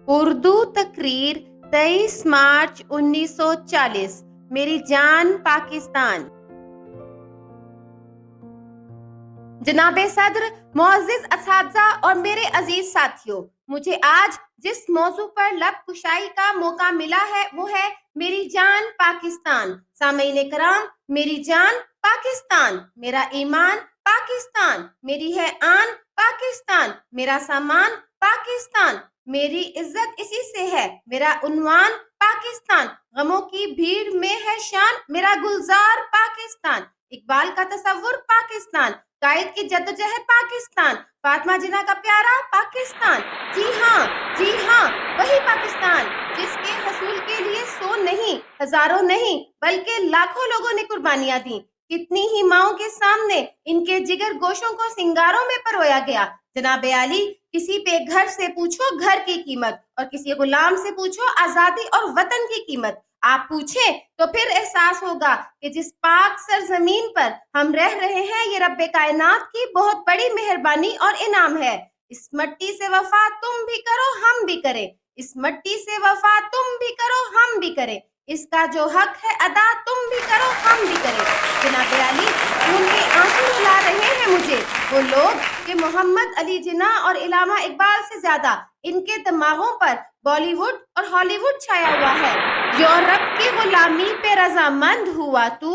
اردو تقریر 23 مارچ 1940 میری جان پاکستان۔ جناب صدر، معزز اساتذہ اور میرے عزیز ساتھیوں، مجھے آج جس موضوع پر لب کشائی کا موقع ملا ہے وہ ہے میری جان پاکستان۔ سامعین کرام، میری جان پاکستان، میرا ایمان پاکستان، میری ہے آن پاکستان، میرا سامان پاکستان، میری عزت اسی سے ہے، میرا عنوان پاکستان، غموں کی بھیڑ میں ہے شان میرا گلزار پاکستان، اقبال کا تصور پاکستان، قائد کی جدوجہد پاکستان، فاطمہ جناح کا پیارا پاکستان، جی ہاں وہی پاکستان جس کے حصول کے لیے 100 نہیں، ہزاروں نہیں بلکہ لاکھوں لوگوں نے قربانیاں دیں۔ کتنی ہی ماؤں کے سامنے ان کے جگر گوشوں کو سنگاروں میں پرویا گیا۔ جناب عالی، کسی پہ گھر سے پوچھو گھر کی قیمت اور کسی غلام سے پوچھو آزادی اور وطن کی قیمت۔ آپ پوچھیں تو پھر احساس ہوگا کہ جس پاک سرزمین پر ہم رہ رہے ہیں یہ رب کائنات کی بہت بڑی مہربانی اور انعام ہے۔ اس مٹی سے وفا تم بھی کرو ہم بھی کریں، اس مٹی سے وفا تم بھی کرو ہم بھی کریں، اس کا جو حق ہے ادا تم بھی کرو ہم بھی کریں۔ جناب عالی، خون کے آنسو رلا رہے ہیں مجھے وہ لوگ کہ محمد علی جناح اور علامہ اقبال سے زیادہ ان کے دماغوں پر بالی ووڈ اور ہالی ووڈ چھایا ہوا ہے۔ یورپ کی غلامی پہ رضامند ہوا تو،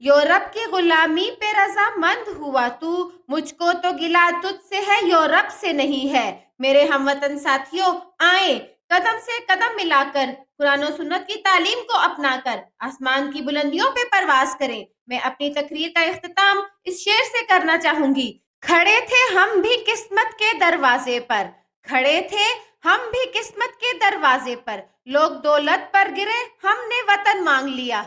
یورپ کی غلامی پہ رضامند ہوا تو، مجھ کو تو گلہ تجھ سے ہے یورپ سے نہیں ہے۔ میرے ہم وطن ساتھیوں، آئیں قدم سے قدم ملا کر قرآن و سنت کی تعلیم کو اپنا کر آسمان کی بلندیوں پہ پرواز کریں۔ میں اپنی تقریر کا اختتام اس شعر سے کرنا چاہوں گی۔ کھڑے تھے ہم بھی قسمت کے دروازے پر، کھڑے تھے ہم بھی قسمت کے دروازے پر، لوگ دولت پر گرے ہم نے وطن مانگ لیا۔